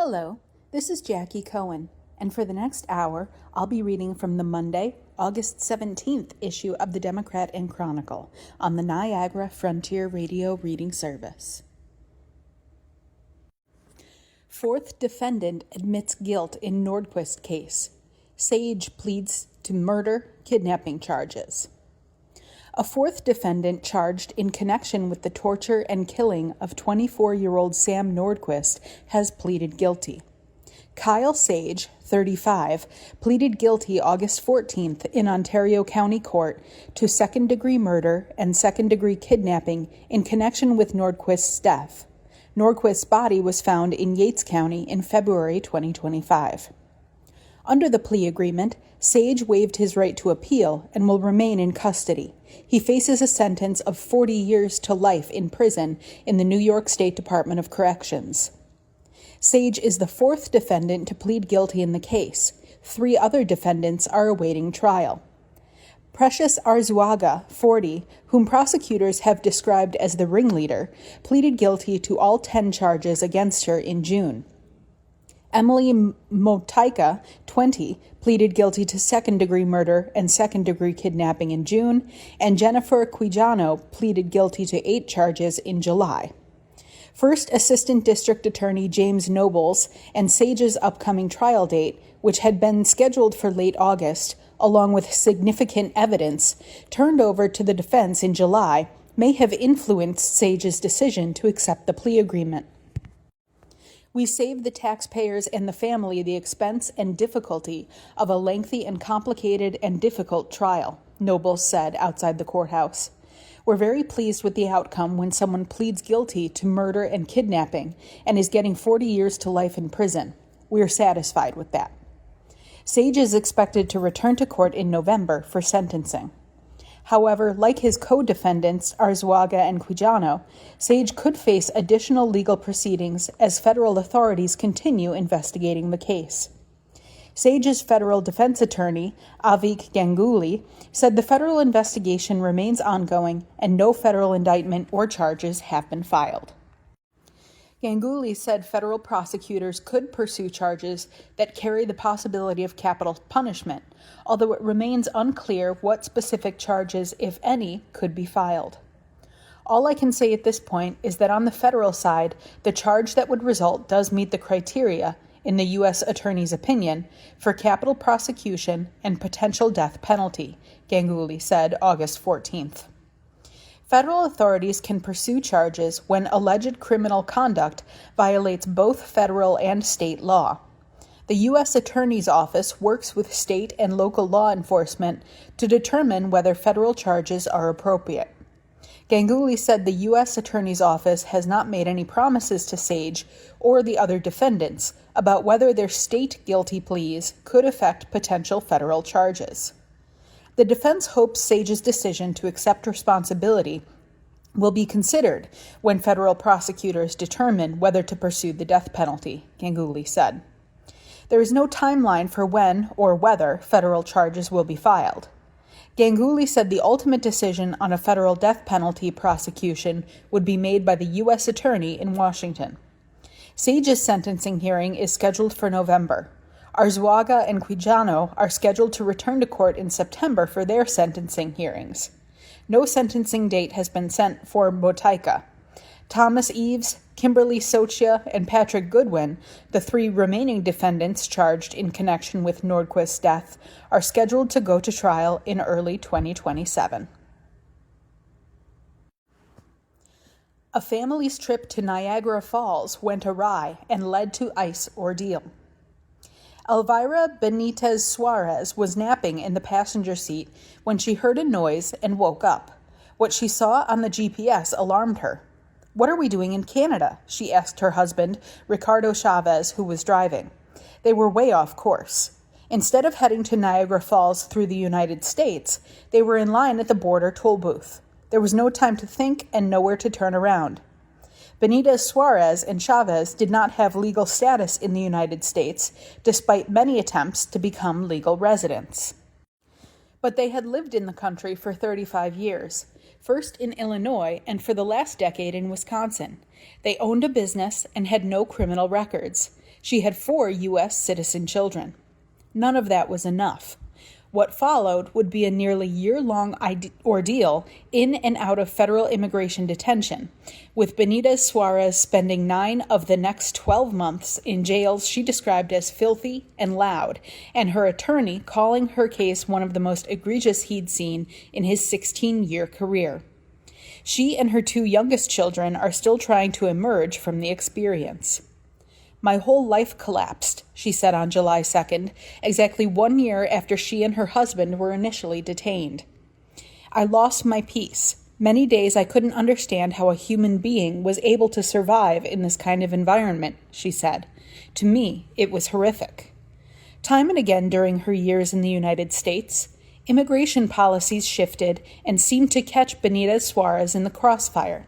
Hello, this is Jackie Cohen, and for the next hour, I'll be reading from the Monday, August 17th issue of the Democrat Chronicle on the Niagara Frontier Radio Reading Service. Fourth defendant admits guilt in Nordquist case. Sage pleads to murder, kidnapping charges. A fourth defendant charged in connection with the torture and killing of 24-year-old Sam Nordquist has pleaded guilty. Kyle Sage, 35, pleaded guilty August 14th in Ontario County Court to second-degree murder and second-degree kidnapping in connection with Nordquist's death. Nordquist's body was found in Yates County in February 2025. Under the plea agreement, Sage waived his right to appeal and will remain in custody. He faces a sentence of 40 years to life in prison in the New York State Department of Corrections. Sage is the fourth defendant to plead guilty in the case. 3 other defendants are awaiting trial. Precious Arzuaga, 40, whom prosecutors have described as the ringleader, pleaded guilty to all 10 charges against her in June. Emily Motaika, 20, pleaded guilty to second-degree murder and second-degree kidnapping in June, and Jennifer Quijano pleaded guilty to 8 charges in July. First Assistant District Attorney James Nobles and Sage's upcoming trial date, which had been scheduled for late August, along with significant evidence, turned over to the defense in July, may have influenced Sage's decision to accept the plea agreement. We saved the taxpayers and the family the expense and difficulty of a lengthy and complicated and difficult trial, Nobles said outside the courthouse. We're very pleased with the outcome when someone pleads guilty to murder and kidnapping and is getting 40 years to life in prison. We are satisfied with that. Sage is expected to return to court in November for sentencing. However, like his co-defendants, Arzuaga and Quijano, Sage could face additional legal proceedings as federal authorities continue investigating the case. Sage's federal defense attorney, Avik Ganguly, said the federal investigation remains ongoing and no federal indictment or charges have been filed. Ganguly said federal prosecutors could pursue charges that carry the possibility of capital punishment, although it remains unclear what specific charges, if any, could be filed. All I can say at this point is that on the federal side, the charge that would result does meet the criteria, in the U.S. Attorney's opinion, for capital prosecution and potential death penalty, Ganguly said August 14th. Federal authorities can pursue charges when alleged criminal conduct violates both federal and state law. The U.S. Attorney's Office works with state and local law enforcement to determine whether federal charges are appropriate. Ganguly said the U.S. Attorney's Office has not made any promises to Sage or the other defendants about whether their state guilty pleas could affect potential federal charges. The defense hopes Sage's decision to accept responsibility will be considered when federal prosecutors determine whether to pursue the death penalty, Ganguly said. There is no timeline for when or whether federal charges will be filed. Ganguly said the ultimate decision on a federal death penalty prosecution would be made by the U.S. Attorney in Washington. Sage's sentencing hearing is scheduled for November. Arzuaga and Quijano are scheduled to return to court in September for their sentencing hearings. No sentencing date has been set for Motaika. Thomas Eves, Kimberly Sochia, and Patrick Goodwin, the 3 remaining defendants charged in connection with Nordquist's death, are scheduled to go to trial in early 2027. A family's trip to Niagara Falls went awry and led to ice ordeal. Elvira Benitez Suarez was napping in the passenger seat when she heard a noise and woke up. What she saw on the GPS alarmed her. "What are we doing in Canada?" she asked her husband, Ricardo Chavez, who was driving. They were way off course. Instead of heading to Niagara Falls through the United States, they were in line at the border toll booth. There was no time to think and nowhere to turn around. Benitez Suarez and Chavez did not have legal status in the United States, despite many attempts to become legal residents. But they had lived in the country for 35 years. first in Illinois and for the last decade in Wisconsin. They owned a business and had no criminal records. She had 4 U.S. citizen children. None of that was enough. What followed would be a nearly year-long ordeal in and out of federal immigration detention, with Benitez Suarez spending 9 of the next 12 months in jails she described as filthy and loud, and her attorney calling her case one of the most egregious he'd seen in his 16-year career. She and her 2 youngest children are still trying to emerge from the experience. "My whole life collapsed," she said on July 2nd, exactly 1 year after she and her husband were initially detained. "I lost my peace. Many days I couldn't understand how a human being was able to survive in this kind of environment," she said. "To me, it was horrific." Time and again during her years in the United States, immigration policies shifted and seemed to catch Benitez Suarez in the crossfire.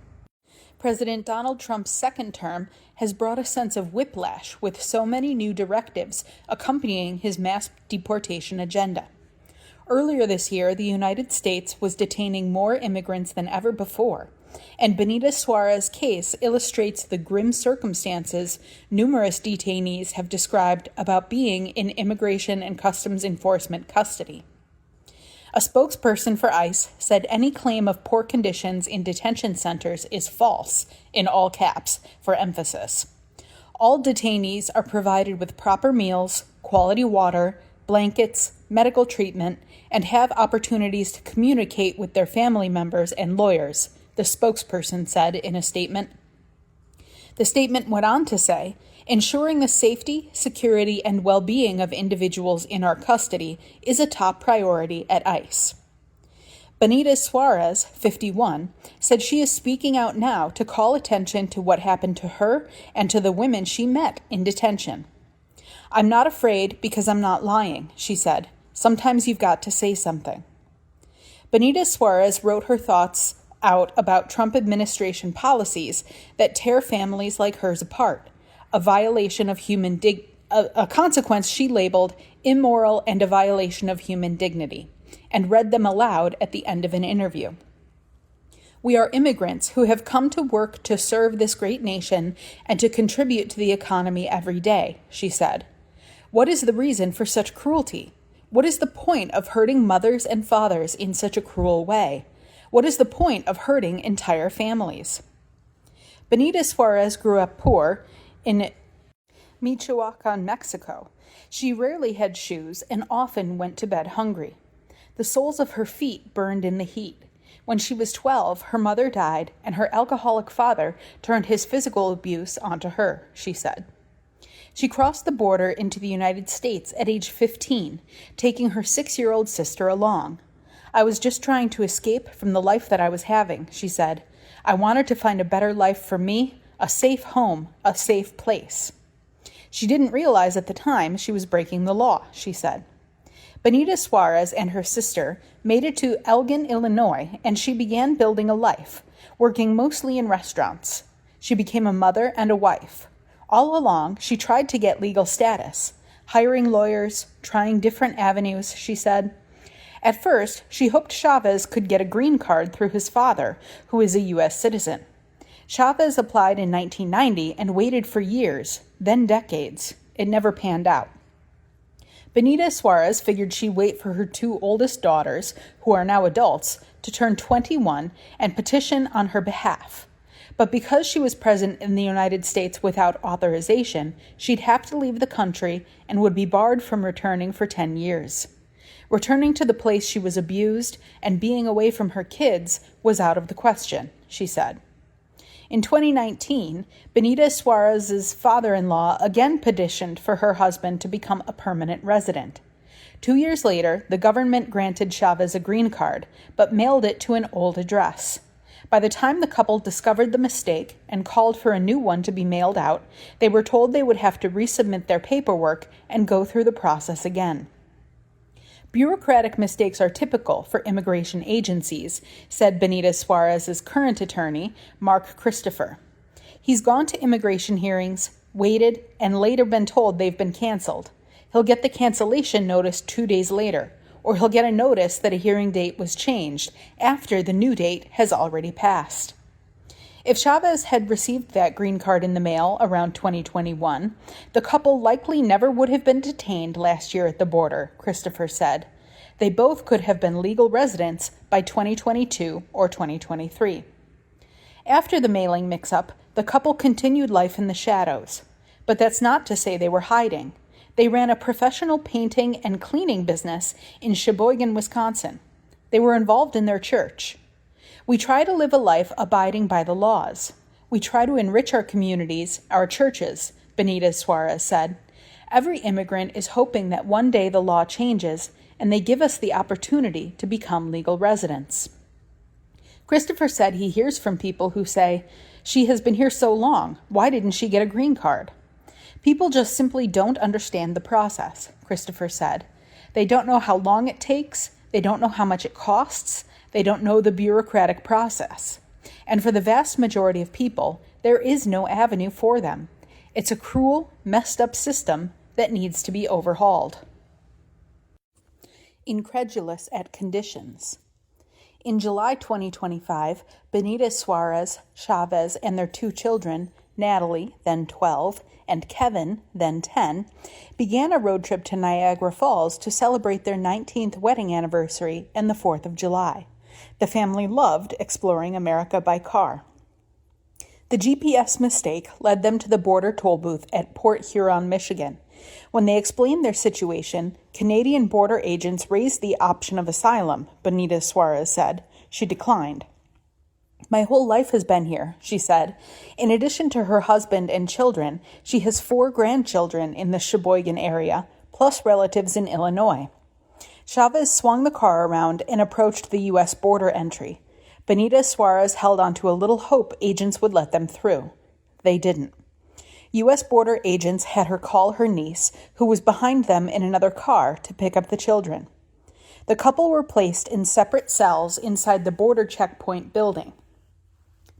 President Donald Trump's second term has brought a sense of whiplash with so many new directives accompanying his mass deportation agenda. Earlier this year, the United States was detaining more immigrants than ever before, and Benitez Suarez's case illustrates the grim circumstances numerous detainees have described about being in Immigration and Customs Enforcement custody. A spokesperson for ICE said any claim of poor conditions in detention centers is false, in all caps, for emphasis. All detainees are provided with proper meals, quality water, blankets, medical treatment, and have opportunities to communicate with their family members and lawyers, the spokesperson said in a statement. The statement went on to say, "Ensuring the safety, security, and well-being of individuals in our custody is a top priority at ICE." Benitez Suarez, 51, said she is speaking out now to call attention to what happened to her and to the women she met in detention. "I'm not afraid because I'm not lying," she said. "Sometimes you've got to say something." Benitez Suarez wrote her thoughts out about Trump administration policies that tear families like hers apart, a violation of a consequence she labeled immoral and a violation of human dignity, and read them aloud at the end of an interview. "We are immigrants who have come to work to serve this great nation and to contribute to the economy every day," she said. "What is the reason for such cruelty? What is the point of hurting mothers and fathers in such a cruel way? What is the point of hurting entire families?" Benitez Suarez grew up poor in Michoacan, Mexico. She rarely had shoes and often went to bed hungry. The soles of her feet burned in the heat. When she was 12, her mother died, and her alcoholic father turned his physical abuse onto her, she said. She crossed the border into the United States at age 15, taking her 6-year-old sister along. "I was just trying to escape from the life that I was having," she said. "I wanted to find a better life for me, a safe home, a safe place." She didn't realize at the time she was breaking the law, she said. Benitez Suarez and her sister made it to Elgin, Illinois, and she began building a life, working mostly in restaurants. She became a mother and a wife. All along, she tried to get legal status, hiring lawyers, trying different avenues, she said. At first, she hoped Chavez could get a green card through his father, who is a U.S. citizen. Chavez applied in 1990 and waited for years, then decades. It never panned out. Benitez Suarez figured she'd wait for her 2 oldest daughters, who are now adults, to turn 21 and petition on her behalf. But because she was present in the United States without authorization, she'd have to leave the country and would be barred from returning for 10 years. Returning to the place she was abused and being away from her kids was out of the question, she said. In 2019, Benitez Suarez's father-in-law again petitioned for her husband to become a permanent resident. 2 years later, the government granted Chavez a green card, but mailed it to an old address. By the time the couple discovered the mistake and called for a new one to be mailed out, they were told they would have to resubmit their paperwork and go through the process again. Bureaucratic mistakes are typical for immigration agencies, said Benitez Suarez's current attorney, Mark Christopher. He's gone to immigration hearings, waited, and later been told they've been canceled. He'll get the cancellation notice 2 days later. or he'll get a notice that a hearing date was changed after the new date has already passed. If Chavez had received that green card in the mail around 2021, the couple likely never would have been detained last year at the border, Christopher said. They both could have been legal residents by 2022 or 2023. After the mailing mix-up, the couple continued life in the shadows. But that's not to say they were hiding. They ran a professional painting and cleaning business in Sheboygan, Wisconsin. They were involved in their church. We try to live a life abiding by the laws. We try to enrich our communities, our churches, Benitez Suarez said. Every immigrant is hoping that one day the law changes and they give us the opportunity to become legal residents. Christopher said he hears from people who say, "She has been here so long, why didn't she get a green card?" People just simply don't understand the process, Christopher said. They don't know how long it takes, they don't know how much it costs, they don't know the bureaucratic process. And for the vast majority of people, there is no avenue for them. It's a cruel, messed up system that needs to be overhauled. Incredulous at conditions. In July 2025, Benitez Suarez, Chavez, and their two children, Natalie, then 12, and Kevin, then 10, began a road trip to Niagara Falls to celebrate their 19th wedding anniversary and the 4th of July. The family loved exploring America by car. The GPS mistake led them to the border toll booth at Port Huron, Michigan. When they explained their situation, Canadian border agents raised the option of asylum, Benitez Suarez said. She declined. "My whole life has been here," she said. In addition to her husband and children, she has 4 grandchildren in the Sheboygan area, plus relatives in Illinois. Chavez swung the car around and approached the U.S. border entry. Benitez Suarez held on to a little hope agents would let them through. They didn't. U.S. border agents had her call her niece, who was behind them in another car, to pick up the children. The couple were placed in separate cells inside the border checkpoint building.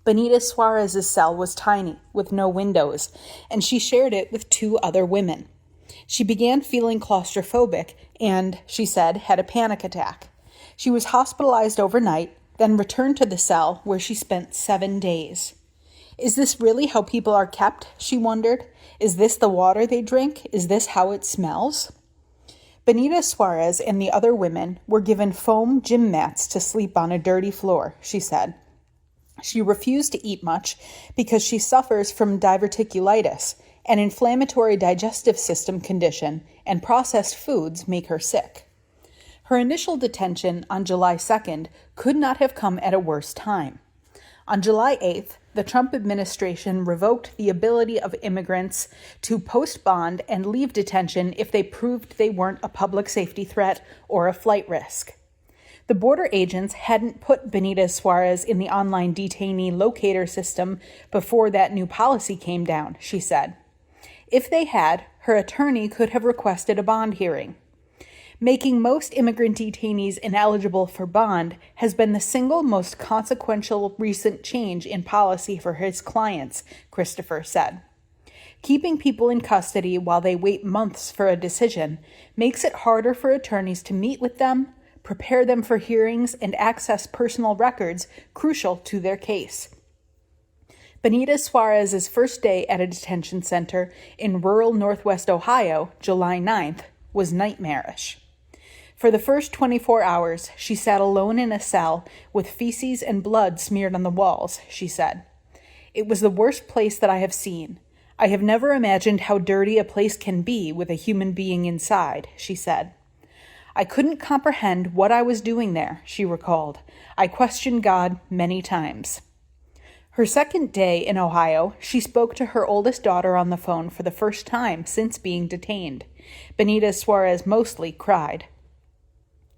Benitez Suarez's cell was tiny, with no windows, and she shared it with 2 other women. She began feeling claustrophobic and, she said, had a panic attack. She was hospitalized overnight, then returned to the cell where she spent 7 days. Is this really how people are kept? She wondered. Is this the water they drink? Is this how it smells? Benitez Suarez and the other women were given foam gym mats to sleep on a dirty floor, she said. She refused to eat much because she suffers from diverticulitis, an inflammatory digestive system condition, and processed foods make her sick. Her initial detention on July 2nd could not have come at a worse time. On July 8th, the Trump administration revoked the ability of immigrants to post bond and leave detention if they proved they weren't a public safety threat or a flight risk. The border agents hadn't put Benitez Suarez in the online detainee locator system before that new policy came down, she said. If they had, her attorney could have requested a bond hearing. Making most immigrant detainees ineligible for bond has been the single most consequential recent change in policy for his clients, Christopher said. Keeping people in custody while they wait months for a decision makes it harder for attorneys to meet with them, prepare them for hearings, and access personal records crucial to their case. Benitez Suarez's first day at a detention center in rural Northwest Ohio, July 9th, was nightmarish. For the first 24 hours, she sat alone in a cell with feces and blood smeared on the walls, she said. It was the worst place that I have seen. I have never imagined how dirty a place can be with a human being inside, she said. I couldn't comprehend what I was doing there, she recalled. I questioned God many times. Her second day in Ohio, she spoke to her oldest daughter on the phone for the first time since being detained. Benitez Suarez mostly cried.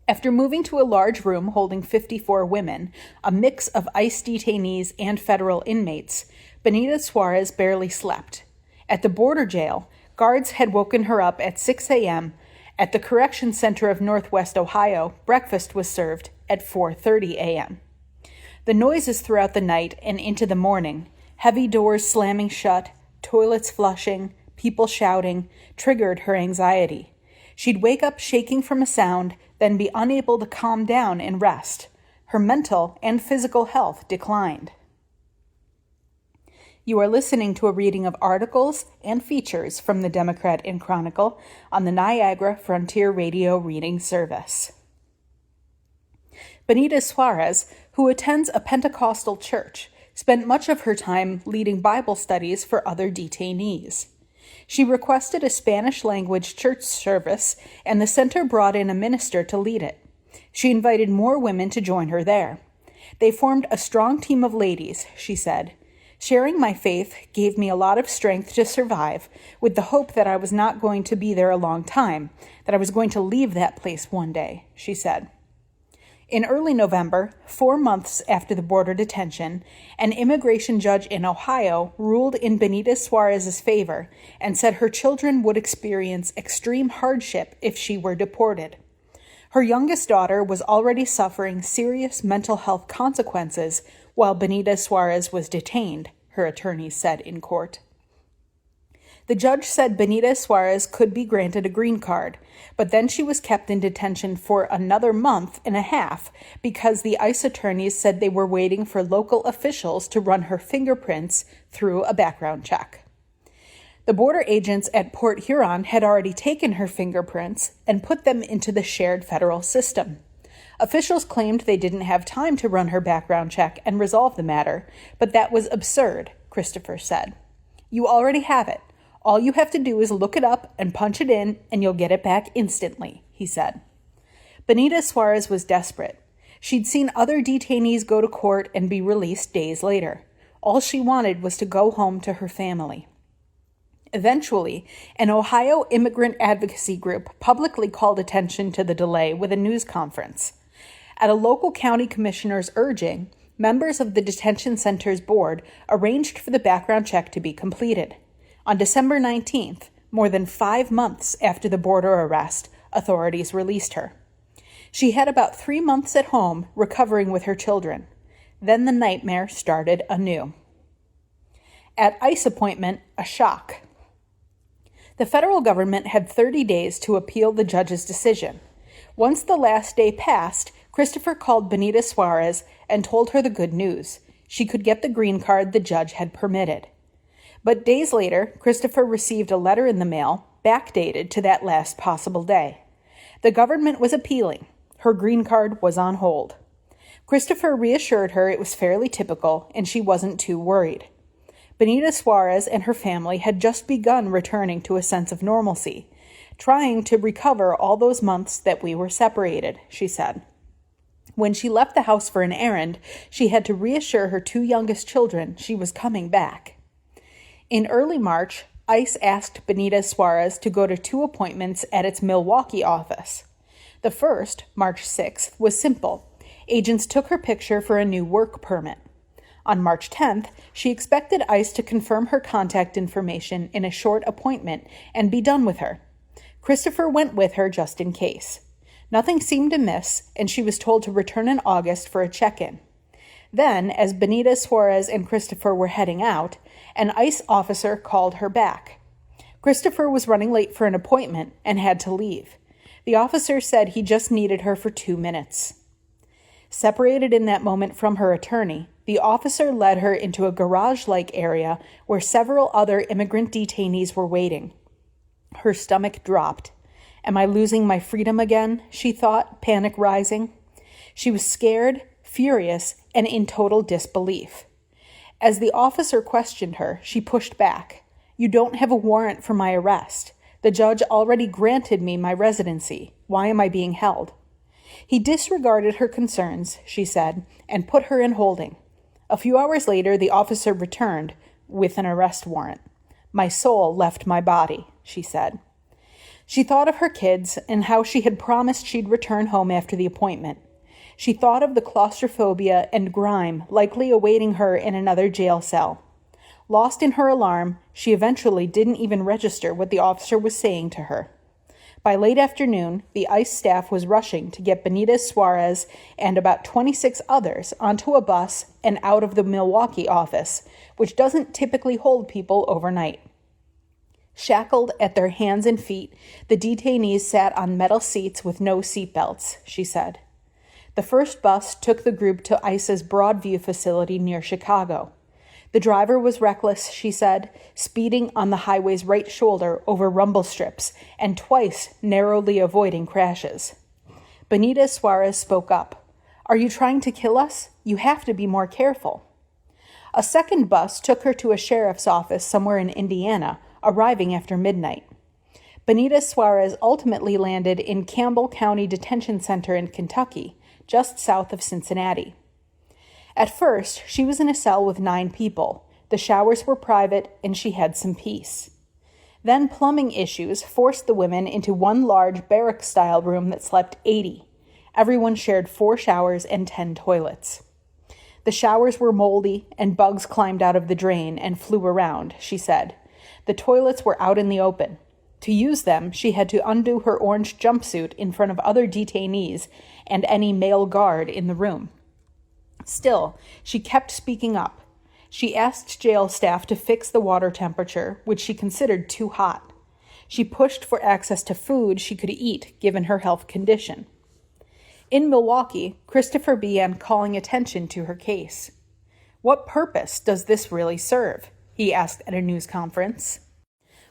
After moving to a large room holding 54 women, a mix of ICE detainees and federal inmates, Benitez Suarez barely slept. At the border jail, guards had woken her up at 6 a.m. At the Correction Center of Northwest Ohio, breakfast was served at 4:30 a.m. The noises throughout the night and into the morning, heavy doors slamming shut, toilets flushing, people shouting, triggered her anxiety. She'd wake up shaking from a sound then be unable to calm down and rest. Her mental and physical health declined. You are listening to a reading of articles and features from the Democrat Chronicle on the Niagara Frontier Radio Reading Service. Benita Suarez, who attends a Pentecostal church, spent much of her time leading Bible studies for other detainees. She requested a Spanish-language church service, and the center brought in a minister to lead it. She invited more women to join her there. They formed a strong team of ladies, she said. Sharing my faith gave me a lot of strength to survive, with the hope that I was not going to be there a long time, that I was going to leave that place one day, she said. In early November, 4 months after the border detention, an immigration judge in Ohio ruled in Benita Suarez's favor and said her children would experience extreme hardship if she were deported. Her youngest daughter was already suffering serious mental health consequences while Benita Suarez was detained, her attorneys said in court. The judge said Benita Suarez could be granted a green card, but then she was kept in detention for another month and a half because the ICE attorneys said they were waiting for local officials to run her fingerprints through a background check. The border agents at Port Huron had already taken her fingerprints and put them into the shared federal system. Officials claimed they didn't have time to run her background check and resolve the matter, but that was absurd, Christopher said. You already have it. All you have to do is look it up and punch it in, and you'll get it back instantly, he said. Benita Suarez was desperate. She'd seen other detainees go to court and be released days later. All she wanted was to go home to her family. Eventually, an Ohio immigrant advocacy group publicly called attention to the delay with a news conference. At a local county commissioner's urging, members of the detention center's board arranged for the background check to be completed. On December 19th, more than 5 months after the border arrest, authorities released her. She had about 3 months at home recovering with her children. Then the nightmare started anew. At ICE appointment, a shock. The federal government had 30 days to appeal the judge's decision. Once the last day passed, Christopher called Benita Suarez and told her the good news. She could get the green card the judge had permitted. But days later, Christopher received a letter in the mail, backdated to that last possible day. The government was appealing. Her green card was on hold. Christopher reassured her it was fairly typical and she wasn't too worried. Benita Suarez and her family had just begun returning to a sense of normalcy, trying to recover all those months that we were separated, she said. When she left the house for an errand, she had to reassure her 2 youngest children she was coming back. In early March, ICE asked Benita Suarez to go to 2 appointments at its Milwaukee office. The first, March 6th, was simple. Agents took her picture for a new work permit. On March 10th, she expected ICE to confirm her contact information in a short appointment and be done with her. Christopher went with her just in case. Nothing seemed amiss, and she was told to return in August for a check-in. Then, as Benita Suarez and Christopher were heading out, an ICE officer called her back. Christopher was running late for an appointment and had to leave. The officer said he just needed her for 2 minutes. Separated in that moment from her attorney, the officer led her into a garage-like area where several other immigrant detainees were waiting. Her stomach dropped. Am I losing my freedom again? She thought, panic rising. She was scared, furious, and in total disbelief. As the officer questioned her, she pushed back. You don't have a warrant for my arrest. The judge already granted me my residency. Why am I being held? He disregarded her concerns, she said, and put her in holding. A few hours later, the officer returned with an arrest warrant. My soul left my body, she said. She thought of her kids and how she had promised she'd return home after the appointment. She thought of the claustrophobia and grime likely awaiting her in another jail cell. Lost in her alarm, she eventually didn't even register what the officer was saying to her. By late afternoon, the ICE staff was rushing to get Benita Suarez and about 26 others onto a bus and out of the Milwaukee office, which doesn't typically hold people overnight. Shackled at their hands and feet, the detainees sat on metal seats with no seatbelts, she said. The first bus took the group to ICE's Broadview facility near Chicago. The driver was reckless, she said, speeding on the highway's right shoulder over rumble strips and twice narrowly avoiding crashes. Benita Suarez spoke up. "Are you trying to kill us? You have to be more careful." A second bus took her to a sheriff's office somewhere in Indiana, arriving after midnight. Benita Suarez ultimately landed in Campbell County Detention Center in Kentucky, just south of Cincinnati. At first, she was in a cell with 9 people. The showers were private, and she had some peace. Then plumbing issues forced the women into one large barrack-style room that slept 80. Everyone shared 4 showers and 10 toilets. The showers were moldy, and bugs climbed out of the drain and flew around, she said. The toilets were out in the open. To use them, she had to undo her orange jumpsuit in front of other detainees and any male guard in the room. Still, she kept speaking up. She asked jail staff to fix the water temperature, which she considered too hot. She pushed for access to food she could eat, given her health condition. In Milwaukee, Christopher began calling attention to her case. "What purpose does this really serve?" he asked at a news conference.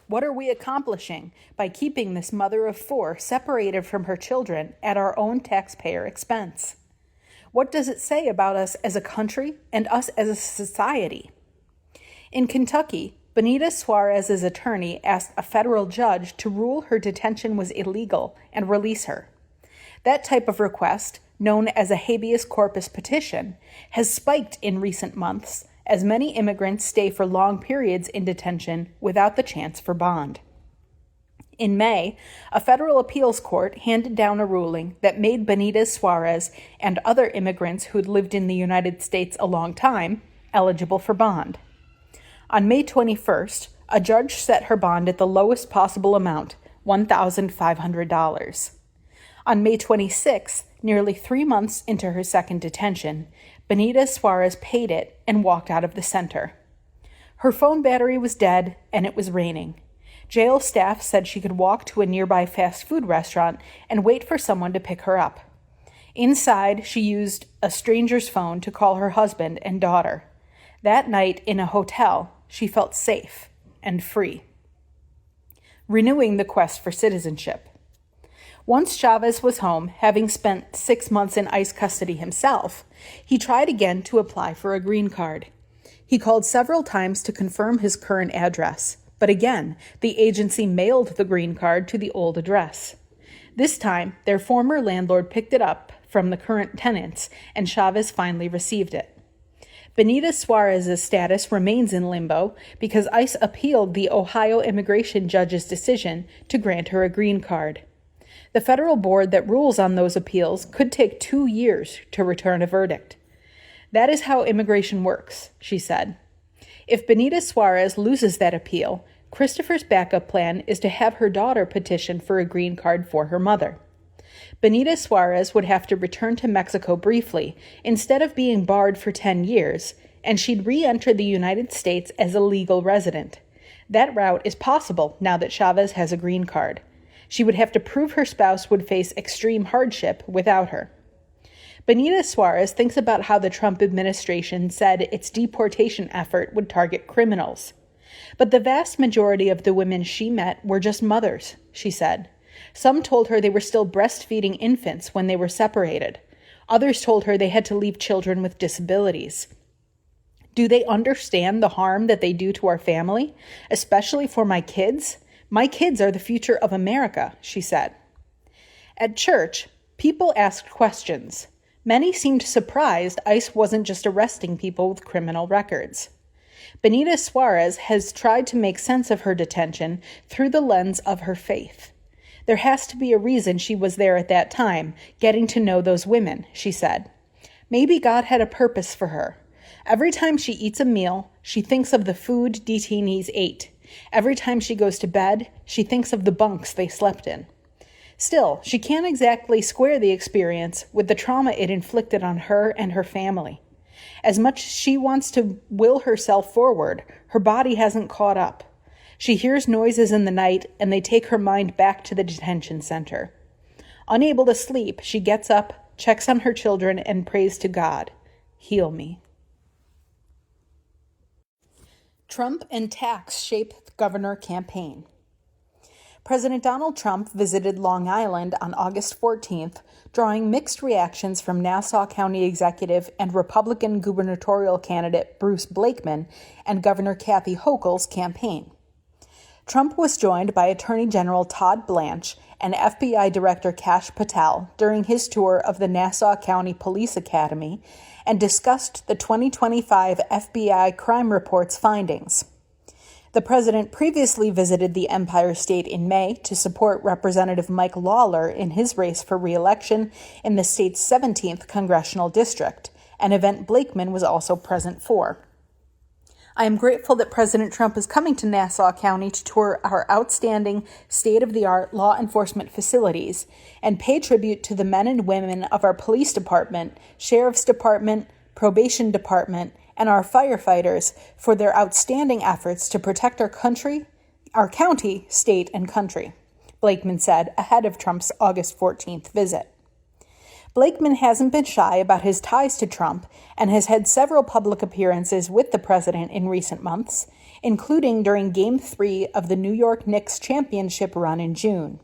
"What are we accomplishing by keeping this mother of 4 separated from her children at our own taxpayer expense? What does it say about us as a country and us as a society?" In Kentucky, Benita Suarez's attorney asked a federal judge to rule her detention was illegal and release her. That type of request, known as a habeas corpus petition, has spiked in recent months as many immigrants stay for long periods in detention without the chance for bond. In May, a federal appeals court handed down a ruling that made Benita Suarez and other immigrants who'd lived in the United States a long time eligible for bond. On May 21st, a judge set her bond at the lowest possible amount, $1,500. On May 26th, nearly 3 months into her second detention, Benita Suarez paid it and walked out of the center. Her phone battery was dead, and it was raining. Jail staff said she could walk to a nearby fast food restaurant and wait for someone to pick her up. Inside, she used a stranger's phone to call her husband and daughter. That night, in a hotel, she felt safe and free. Renewing the quest for citizenship. Once Chavez was home, having spent 6 months in ICE custody himself, he tried again to apply for a green card. He called several times to confirm his current address, but again, the agency mailed the green card to the old address. This time, their former landlord picked it up from the current tenants, and Chavez finally received it. Benita Suarez's status remains in limbo because ICE appealed the Ohio immigration judge's decision to grant her a green card. The federal board that rules on those appeals could take 2 years to return a verdict. That is how immigration works, she said. If Benita Suarez loses that appeal, Christopher's backup plan is to have her daughter petition for a green card for her mother. Benita Suarez would have to return to Mexico briefly instead of being barred for 10 years, and she'd re-enter the United States as a legal resident. That route is possible now that Chavez has a green card. She would have to prove her spouse would face extreme hardship without her. Benita Suarez thinks about how the Trump administration said its deportation effort would target criminals. But the vast majority of the women she met were just mothers, she said. Some told her they were still breastfeeding infants when they were separated. Others told her they had to leave children with disabilities. Do they understand the harm that they do to our family, especially for my kids? My kids are the future of America, she said. At church, people asked questions. Many seemed surprised ICE wasn't just arresting people with criminal records. Benita Suarez has tried to make sense of her detention through the lens of her faith. There has to be a reason she was there at that time, getting to know those women, she said. Maybe God had a purpose for her. Every time she eats a meal, she thinks of the food detainees ate. Every time she goes to bed, she thinks of the bunks they slept in. Still, she can't exactly square the experience with the trauma it inflicted on her and her family. As much as she wants to will herself forward, her body hasn't caught up. She hears noises in the night, and they take her mind back to the detention center. Unable to sleep, she gets up, checks on her children, and prays to God, "Heal me." Trump and tax shape governor campaign. President Donald Trump visited Long Island on August 14th, drawing mixed reactions from Nassau County Executive and Republican gubernatorial candidate Bruce Blakeman and Governor Kathy Hochul's campaign. Trump was joined by Attorney General Todd Blanche and FBI Director Kash Patel during his tour of the Nassau County Police Academy and discussed the 2025 FBI crime report's findings. The president previously visited the Empire State in May to support Representative Mike Lawler in his race for re-election in the state's 17th congressional district, an event Blakeman was also present for. I am grateful that President Trump is coming to Nassau County to tour our outstanding state-of-the-art law enforcement facilities and pay tribute to the men and women of our police department, sheriff's department, probation department, and our firefighters for their outstanding efforts to protect our county, state, and country, Blakeman said ahead of Trump's August 14th visit. Blakeman hasn't been shy about his ties to Trump and has had several public appearances with the president in recent months, including during Game 3 of the New York Knicks championship run in June.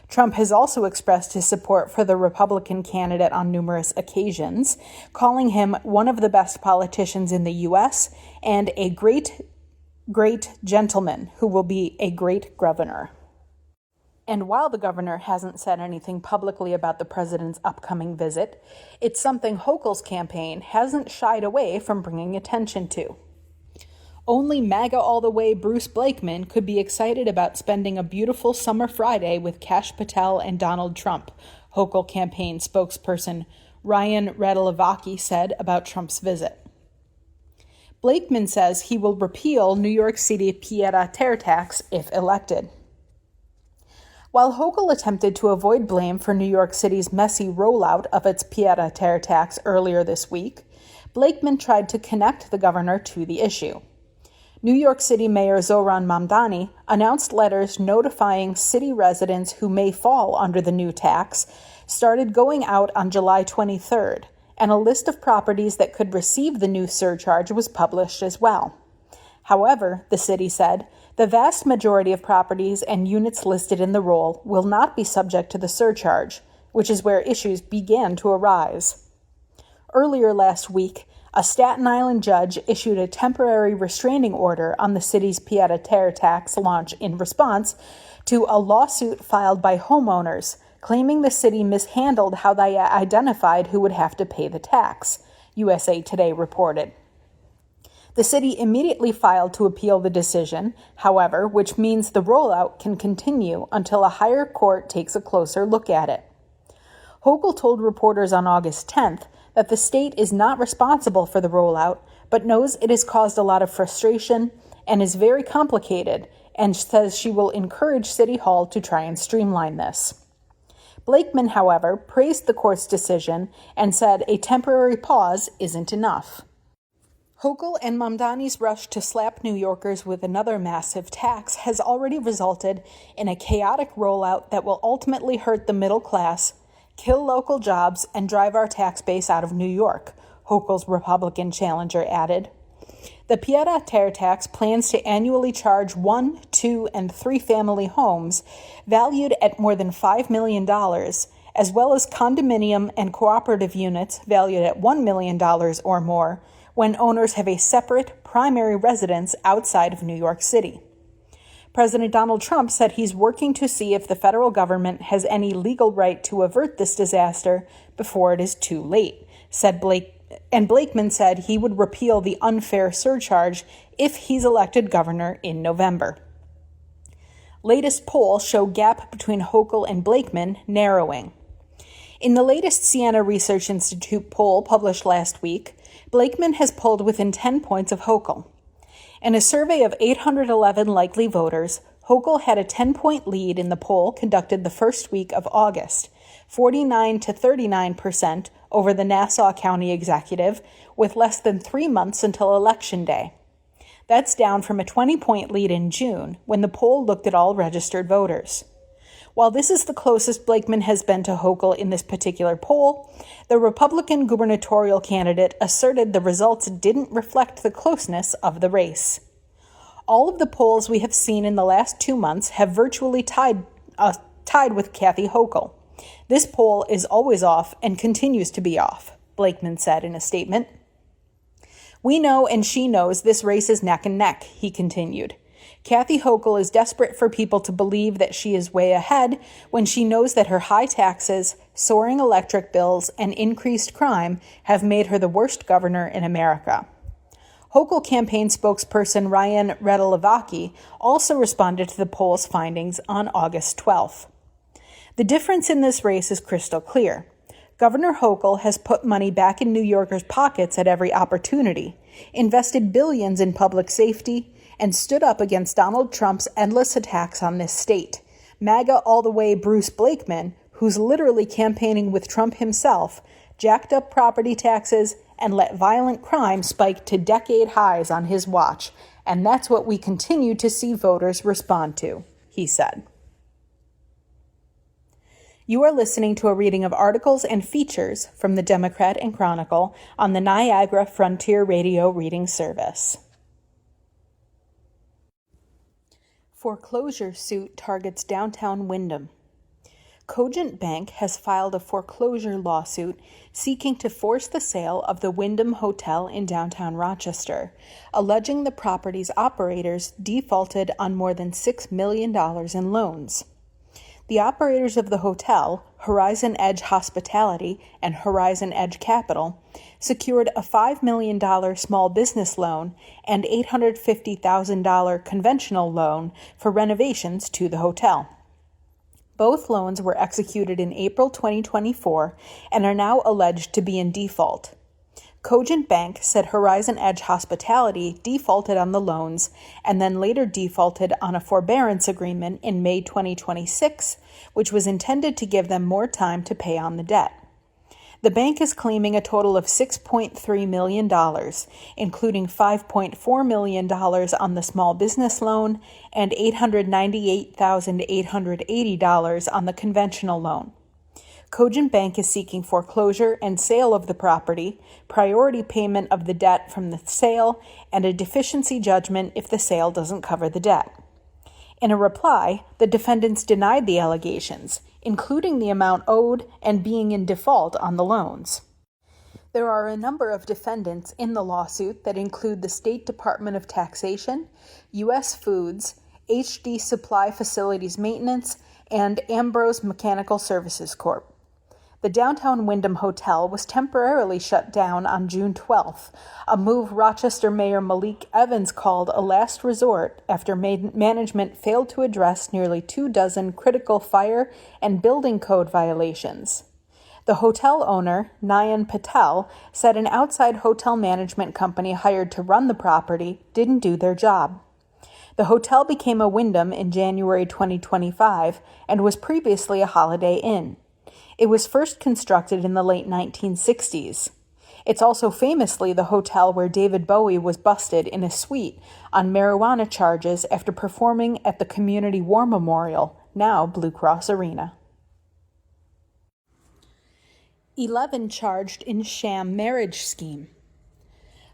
Trump has also expressed his support for the Republican candidate on numerous occasions, calling him one of the best politicians in the U.S. and a great gentleman who will be a great governor. And while the governor hasn't said anything publicly about the president's upcoming visit, it's something Hochul's campaign hasn't shied away from bringing attention to. Only MAGA all the way Bruce Blakeman could be excited about spending a beautiful summer Friday with Kash Patel and Donald Trump, Hochul campaign spokesperson Ryan Radulevaki said about Trump's visit. Blakeman says he will repeal New York City pied-à-terre tax if elected. While Hochul attempted to avoid blame for New York City's messy rollout of its pied-à-terre tax earlier this week, Blakeman tried to connect the governor to the issue. New York City Mayor Zohran Mamdani announced letters notifying city residents who may fall under the new tax started going out on July 23rd, and a list of properties that could receive the new surcharge was published as well. However, the city said, the vast majority of properties and units listed in the roll will not be subject to the surcharge, which is where issues began to arise. Earlier last week, a Staten Island judge issued a temporary restraining order on the city's pied-à-terre tax launch in response to a lawsuit filed by homeowners, claiming the city mishandled how they identified who would have to pay the tax, USA Today reported. The city immediately filed to appeal the decision, however, which means the rollout can continue until a higher court takes a closer look at it. Hochul told reporters on August 10th that the state is not responsible for the rollout, but knows it has caused a lot of frustration and is very complicated, and says she will encourage City Hall to try and streamline this. Blakeman, however, praised the court's decision and said a temporary pause isn't enough. Hochul and Mamdani's rush to slap New Yorkers with another massive tax has already resulted in a chaotic rollout that will ultimately hurt the middle class, kill local jobs, and drive our tax base out of New York, Hochul's Republican challenger added. The pied-à-terre tax plans to annually charge 1, 2, and 3 family homes valued at more than $5 million, as well as condominium and cooperative units valued at $1 million or more, when owners have a separate primary residence outside of New York City. President Donald Trump said he's working to see if the federal government has any legal right to avert this disaster before it is too late, Blakeman said he would repeal the unfair surcharge if he's elected governor in November. Latest polls show gap between Hochul and Blakeman narrowing. In the latest Siena Research Institute poll published last week, Blakeman has pulled within 10 points of Hochul. In a survey of 811 likely voters, Hochul had a 10-point lead in the poll conducted the first week of August, 49 to 39% over the Nassau County executive, with less than 3 months until Election Day. That's down from a 20-point lead in June, when the poll looked at all registered voters. While this is the closest Blakeman has been to Hochul in this particular poll, the Republican gubernatorial candidate asserted the results didn't reflect the closeness of the race. All of the polls we have seen in the last 2 months have virtually tied with Kathy Hochul. This poll is always off and continues to be off, Blakeman said in a statement. We know and she knows this race is neck and neck, he continued. Kathy Hochul is desperate for people to believe that she is way ahead when she knows that her high taxes, soaring electric bills, and increased crime have made her the worst governor in America. Hochul campaign spokesperson Ryan Redilevaki also responded to the poll's findings on August 12th. The difference in this race is crystal clear. Governor Hochul has put money back in New Yorkers' pockets at every opportunity, invested billions in public safety, and stood up against Donald Trump's endless attacks on this state. MAGA all-the-way Bruce Blakeman, who's literally campaigning with Trump himself, jacked up property taxes and let violent crime spike to decade highs on his watch. And that's what we continue to see voters respond to, he said. You are listening to a reading of articles and features from the Democrat and Chronicle on the Niagara Frontier Radio Reading Service. Foreclosure suit targets downtown Windham. Cogent Bank has filed a foreclosure lawsuit seeking to force the sale of the Windham Hotel in downtown Rochester, alleging the property's operators defaulted on more than $6 million in loans. The operators of the hotel, Horizon Edge Hospitality and Horizon Edge Capital, secured a $5 million small business loan and $850,000 conventional loan for renovations to the hotel. Both loans were executed in April 2024 and are now alleged to be in default. Cogent Bank said Horizon Edge Hospitality defaulted on the loans and then later defaulted on a forbearance agreement in May 2026, which was intended to give them more time to pay on the debt. The bank is claiming a total of $6.3 million, including $5.4 million on the small business loan and $898,880 on the conventional loan. Cogent Bank is seeking foreclosure and sale of the property, priority payment of the debt from the sale, and a deficiency judgment if the sale doesn't cover the debt. In a reply, the defendants denied the allegations, including the amount owed and being in default on the loans. There are a number of defendants in the lawsuit that include the State Department of Taxation, U.S. Foods, HD Supply Facilities Maintenance, and Ambrose Mechanical Services Corp. The downtown Windham Hotel was temporarily shut down on June 12th, a move Rochester Mayor Malik Evans called a last resort after management failed to address nearly 24 critical fire and building code violations. The hotel owner, Nayan Patel, said an outside hotel management company hired to run the property didn't do their job. The hotel became a Wyndham in January 2025 and was previously a Holiday Inn. It was first constructed in the late 1960s. It's also famously the hotel where David Bowie was busted in a suite on marijuana charges after performing at the Community War Memorial, now Blue Cross Arena. 11 charged in sham marriage scheme.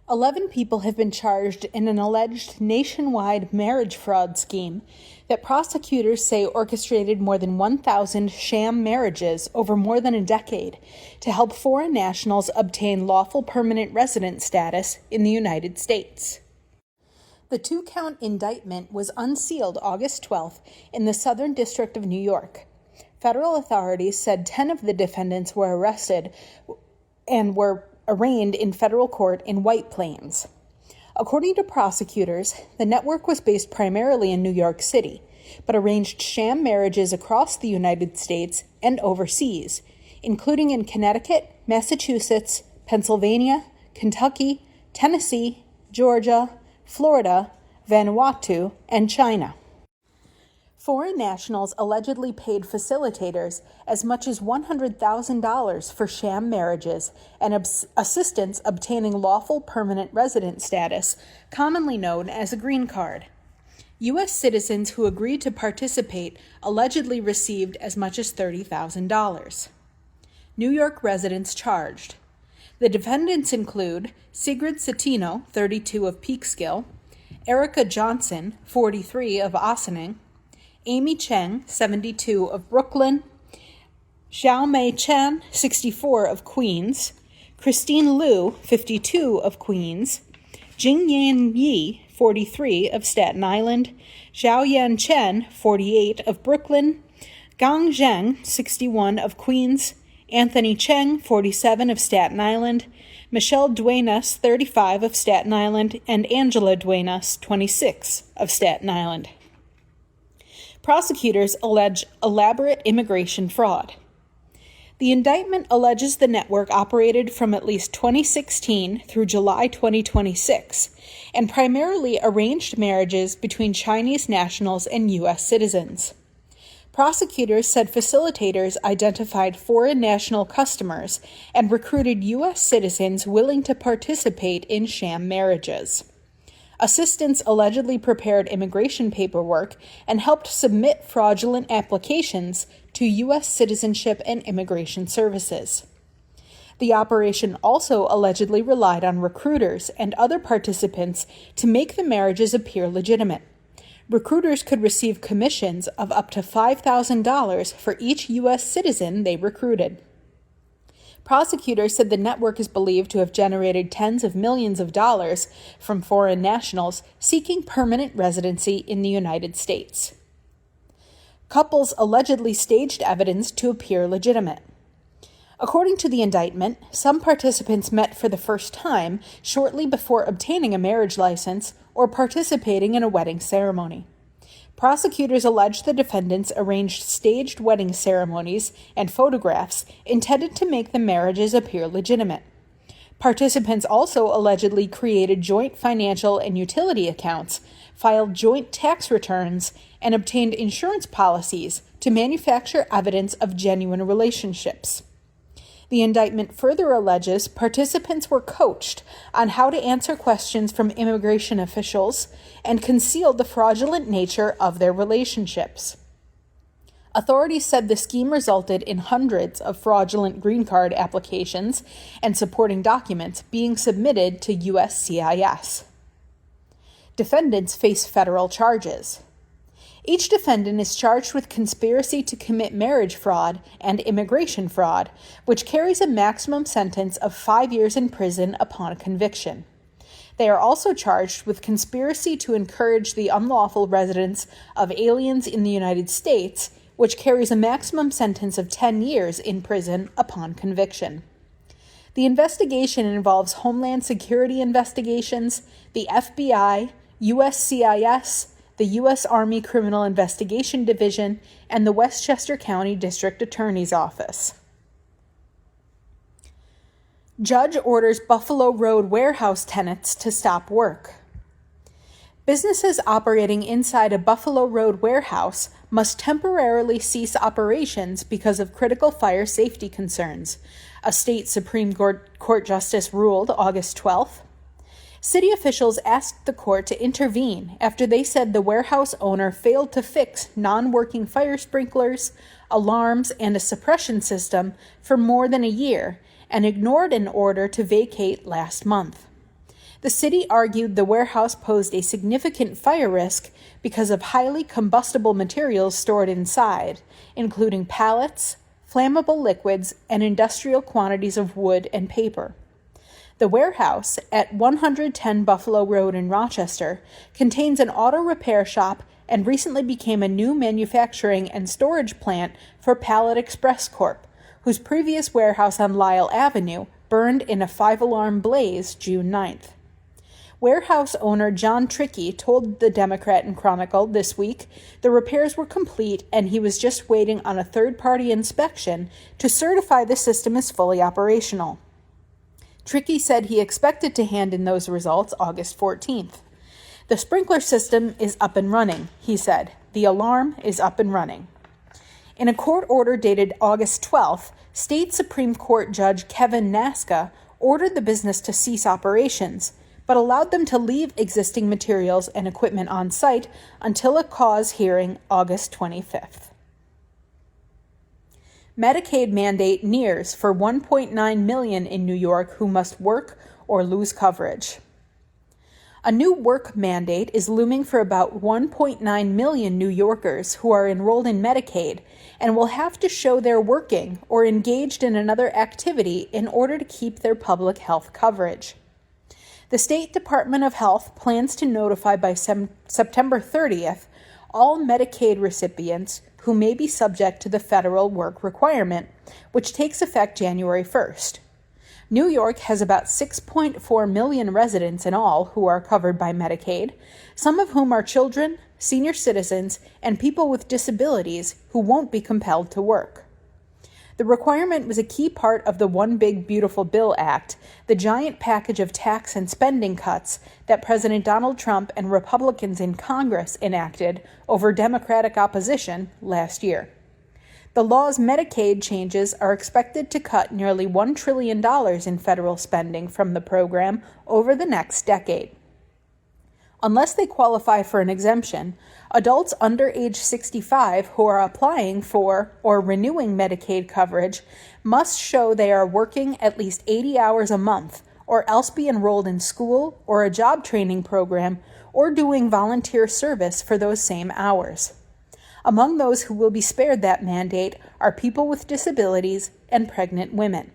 11 people have been charged in an alleged nationwide marriage fraud scheme that prosecutors say orchestrated more than 1,000 sham marriages over more than a decade to help foreign nationals obtain lawful permanent resident status in the United States. The 2-count indictment was unsealed August 12th in the Southern District of New York. Federal authorities said 10 of the defendants were arrested and were arraigned in federal court in White Plains. According to prosecutors, the network was based primarily in New York City, but arranged sham marriages across the United States and overseas, including in Connecticut, Massachusetts, Pennsylvania, Kentucky, Tennessee, Georgia, Florida, Vanuatu, and China. Foreign nationals allegedly paid facilitators as much as $100,000 for sham marriages and assistance obtaining lawful permanent resident status, commonly known as a green card. U.S. citizens who agreed to participate allegedly received as much as $30,000. New York residents charged. The defendants include Sigrid Citino, 32, of Peekskill, Erica Johnson, 43, of Ossining, Amy Cheng, 72, of Brooklyn, Xiao Mei Chen, 64, of Queens, Christine Liu, 52, of Queens, Jingyan Yi, 43, of Staten Island, Zhao Yan Chen, 48, of Brooklyn, Gang Zheng, 61, of Queens, Anthony Cheng, 47, of Staten Island, Michelle Duenas, 35, of Staten Island, and Angela Duenas, 26, of Staten Island. Prosecutors allege elaborate immigration fraud. The indictment alleges the network operated from at least 2016 through July 2026 and primarily arranged marriages between Chinese nationals and U.S. citizens. Prosecutors said facilitators identified foreign national customers and recruited U.S. citizens willing to participate in sham marriages. Assistants allegedly prepared immigration paperwork and helped submit fraudulent applications to U.S. Citizenship and Immigration Services. The operation also allegedly relied on recruiters and other participants to make the marriages appear legitimate. Recruiters could receive commissions of up to $5,000 for each U.S. citizen they recruited. Prosecutors said the network is believed to have generated tens of millions of dollars from foreign nationals seeking permanent residency in the United States. Couples allegedly staged evidence to appear legitimate. According to the indictment, some participants met for the first time shortly before obtaining a marriage license or participating in a wedding ceremony. Prosecutors allege the defendants arranged staged wedding ceremonies and photographs intended to make the marriages appear legitimate. Participants also allegedly created joint financial and utility accounts, filed joint tax returns, and obtained insurance policies to manufacture evidence of genuine relationships. The indictment further alleges participants were coached on how to answer questions from immigration officials and concealed the fraudulent nature of their relationships. Authorities said the scheme resulted in hundreds of fraudulent green card applications and supporting documents being submitted to USCIS. Defendants face federal charges. Each defendant is charged with conspiracy to commit marriage fraud and immigration fraud, which carries a maximum sentence of 5 years in prison upon conviction. They are also charged with conspiracy to encourage the unlawful residence of aliens in the United States, which carries a maximum sentence of 10 years in prison upon conviction. The investigation involves Homeland Security investigations, the FBI, USCIS, the U.S. Army Criminal Investigation Division, and the Westchester County District Attorney's Office. Judge orders Buffalo Road warehouse tenants to stop work. Businesses operating inside a Buffalo Road warehouse must temporarily cease operations because of critical fire safety concerns, a state Supreme Court justice ruled August 12th. City officials asked the court to intervene after they said the warehouse owner failed to fix non-working fire sprinklers, alarms, and a suppression system for more than a year and ignored an order to vacate last month. The city argued the warehouse posed a significant fire risk because of highly combustible materials stored inside, including pallets, flammable liquids, and industrial quantities of wood and paper. The warehouse at 110 Buffalo Road in Rochester contains an auto repair shop and recently became a new manufacturing and storage plant for Pallet Express Corp., whose previous warehouse on Lyle Avenue burned in a 5-alarm blaze June 9th. Warehouse owner John Trickey told the Democrat Chronicle this week the repairs were complete and he was just waiting on a third-party inspection to certify the system is fully operational. Trickey said he expected to hand in those results August 14th. The sprinkler system is up and running, he said. The alarm is up and running. In a court order dated August 12th, State Supreme Court Judge Kevin Naska ordered the business to cease operations, but allowed them to leave existing materials and equipment on site until a cause hearing August 25th. Medicaid mandate nears for 1.9 million in New York who must work or lose coverage. A new work mandate is looming for about 1.9 million New Yorkers who are enrolled in Medicaid and will have to show they're working or engaged in another activity in order to keep their public health coverage. The State Department of Health plans to notify by September 30th all Medicaid recipients who may be subject to the federal work requirement, which takes effect January 1st. New York has about 6.4 million residents in all who are covered by Medicaid, some of whom are children, senior citizens, and people with disabilities who won't be compelled to work. The requirement was a key part of the One Big Beautiful Bill Act, the giant package of tax and spending cuts that President Donald Trump and Republicans in Congress enacted over Democratic opposition last year. The law's Medicaid changes are expected to cut nearly $1 trillion in federal spending from the program over the next decade. Unless they qualify for an exemption, adults under age 65 who are applying for or renewing Medicaid coverage must show they are working at least 80 hours a month or else be enrolled in school or a job training program or doing volunteer service for those same hours. Among those who will be spared that mandate are people with disabilities and pregnant women.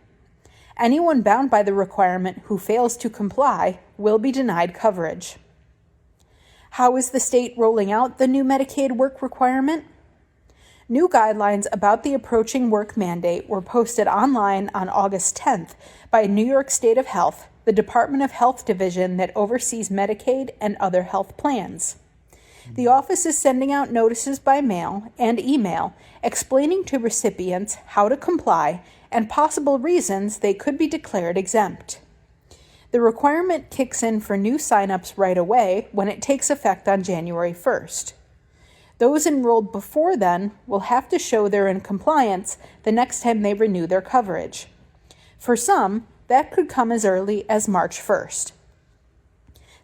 Anyone bound by the requirement who fails to comply will be denied coverage. How is the state rolling out the new Medicaid work requirement? New guidelines about the approaching work mandate were posted online on August 10th by New York State of Health, the Department of Health division that oversees Medicaid and other health plans. The office is sending out notices by mail and email explaining to recipients how to comply and possible reasons they could be declared exempt. The requirement kicks in for new signups right away when it takes effect on January 1st. Those enrolled before then will have to show they're in compliance the next time they renew their coverage. For some, that could come as early as March 1st.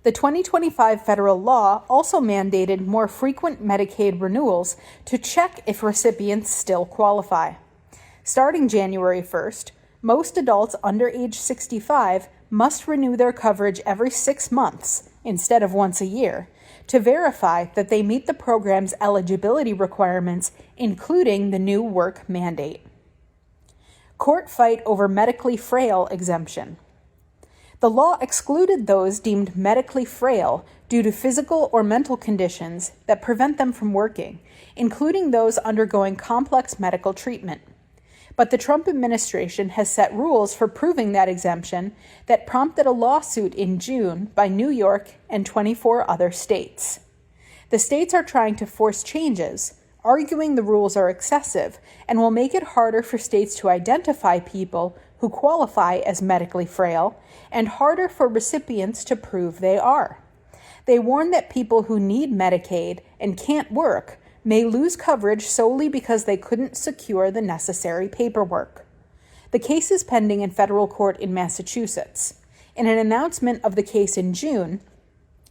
The 2025 federal law also mandated more frequent Medicaid renewals to check if recipients still qualify. Starting January 1st, most adults under age 65 must renew their coverage every 6 months instead of once a year to verify that they meet the program's eligibility requirements, including the new work mandate. Court fight over medically frail exemption. The law excluded those deemed medically frail due to physical or mental conditions that prevent them from working, including those undergoing complex medical treatment. But the Trump administration has set rules for proving that exemption that prompted a lawsuit in June by New York and 24 other states. The states are trying to force changes, arguing the rules are excessive and will make it harder for states to identify people who qualify as medically frail and harder for recipients to prove they are. They warn that people who need Medicaid and can't work may lose coverage solely because they couldn't secure the necessary paperwork. The case is pending in federal court in Massachusetts. In an announcement of the case in June,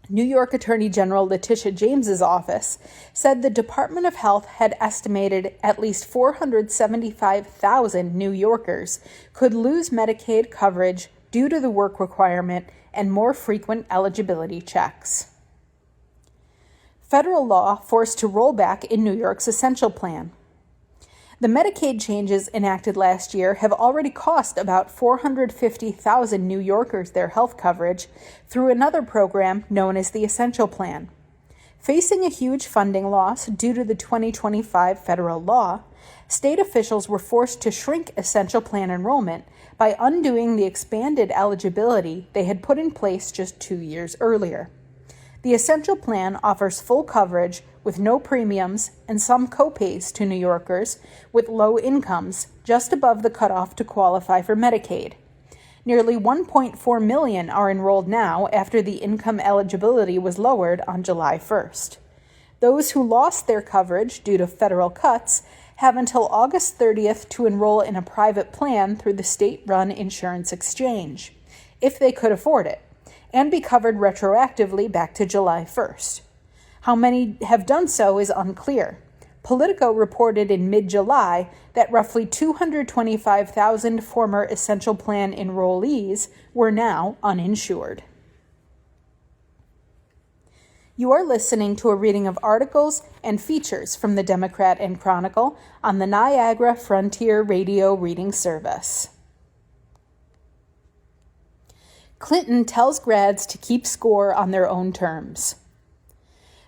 New York Attorney General Letitia James's office said the Department of Health had estimated at least 475,000 New Yorkers could lose Medicaid coverage due to the work requirement and more frequent eligibility checks. Federal law forced to roll back in New York's Essential Plan. The Medicaid changes enacted last year have already cost about 450,000 New Yorkers their health coverage through another program known as the Essential Plan. Facing a huge funding loss due to the 2025 federal law, state officials were forced to shrink Essential Plan enrollment by undoing the expanded eligibility they had put in place just 2 years earlier. The Essential Plan offers full coverage with no premiums and some copays to New Yorkers with low incomes just above the cutoff to qualify for Medicaid. Nearly 1.4 million are enrolled now after the income eligibility was lowered on July 1st. Those who lost their coverage due to federal cuts have until August 30th to enroll in a private plan through the state-run insurance exchange, if they could afford it, and be covered retroactively back to July 1st. How many have done so is unclear. Politico reported in mid-July that roughly 225,000 former Essential Plan enrollees were now uninsured. You are listening to a reading of articles and features from the Democrat and Chronicle on the Niagara Frontier Radio Reading Service. Clinton tells grads to keep score on their own terms.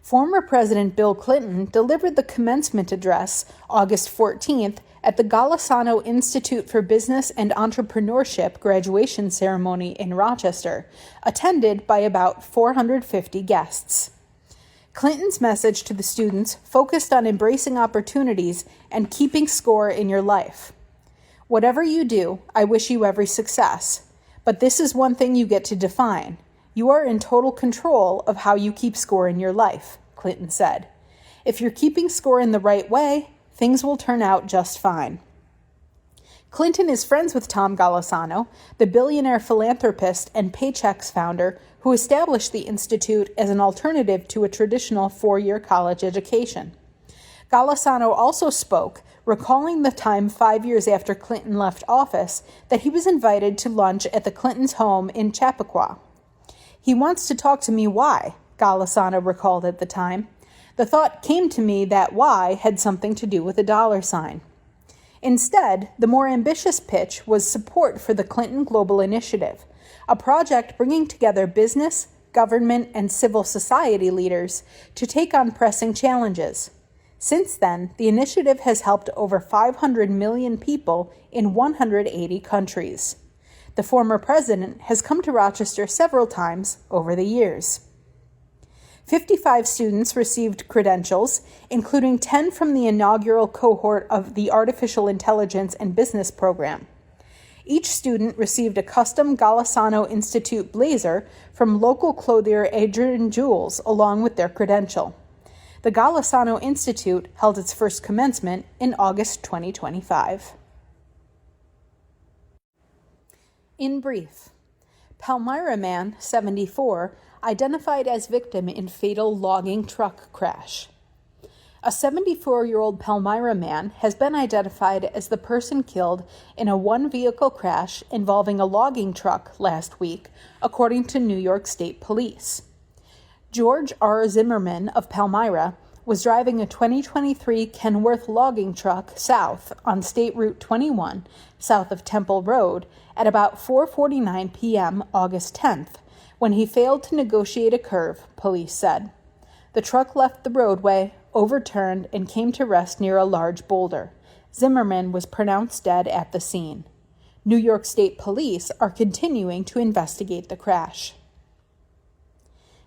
Former President Bill Clinton delivered the commencement address August 14th at the Golisano Institute for Business and Entrepreneurship graduation ceremony in Rochester, attended by about 450 guests. Clinton's message to the students focused on embracing opportunities and keeping score in your life. Whatever you do, I wish you every success. But this is one thing you get to define. You are in total control of how you keep score in your life, Clinton said. If you're keeping score in the right way, things will turn out just fine. Clinton is friends with Tom Golisano, the billionaire philanthropist and Paychex founder who established the institute as an alternative to a traditional four-year college education. Golisano also spoke, recalling the time 5 years after Clinton left office that he was invited to lunch at the Clintons' home in Chappaqua. He wants to talk to me why, Golisano recalled at the time. The thought came to me that why had something to do with a dollar sign. Instead, the more ambitious pitch was support for the Clinton Global Initiative, a project bringing together business, government, and civil society leaders to take on pressing challenges. Since then, the initiative has helped over 500 million people in 180 countries. The former president has come to Rochester several times over the years. 55 students received credentials, including 10 from the inaugural cohort of the Artificial Intelligence and Business program. Each student received a custom Golisano Institute blazer from local clothier Adrian Jules along with their credential. The Golisano Institute held its first commencement in August 2025. In brief, Palmyra man, 74, identified as victim in fatal logging truck crash. A 74-year-old Palmyra man has been identified as the person killed in a one-vehicle crash involving a logging truck last week, according to New York State Police. George R. Zimmerman of Palmyra was driving a 2023 Kenworth logging truck south on State Route 21, south of Temple Road, at about 4:49 p.m. August 10th, when he failed to negotiate a curve, police said. The truck left the roadway, overturned, and came to rest near a large boulder. Zimmerman was pronounced dead at the scene. New York State Police are continuing to investigate the crash.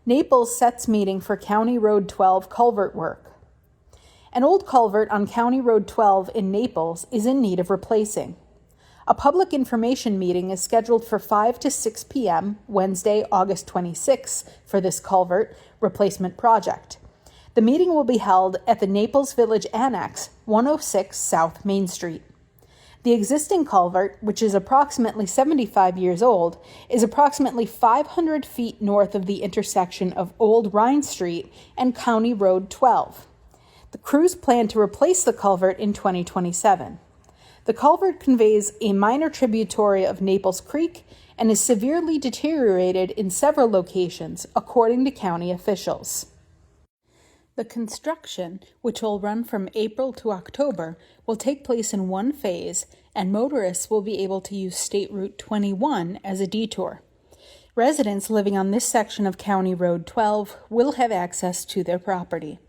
Naples sets meeting for County Road 12 culvert work. An old culvert on County Road 12 in Naples is in need of replacing. A public information meeting is scheduled for 5 to 6 p.m. Wednesday, August 26 for this culvert replacement project. The meeting will be held at the Naples Village Annex, 106 South Main Street. The existing culvert, which is approximately 75 years old, is approximately 500 feet north of the intersection of Old Rhine Street and County Road 12. The crews plan to replace the culvert in 2027. The culvert conveys a minor tributary of Naples Creek and is severely deteriorated in several locations, according to county officials. The construction, which will run from April to October, will take place in one phase, and motorists will be able to use State Route 21 as a detour. Residents living on this section of County Road 12 will have access to their property.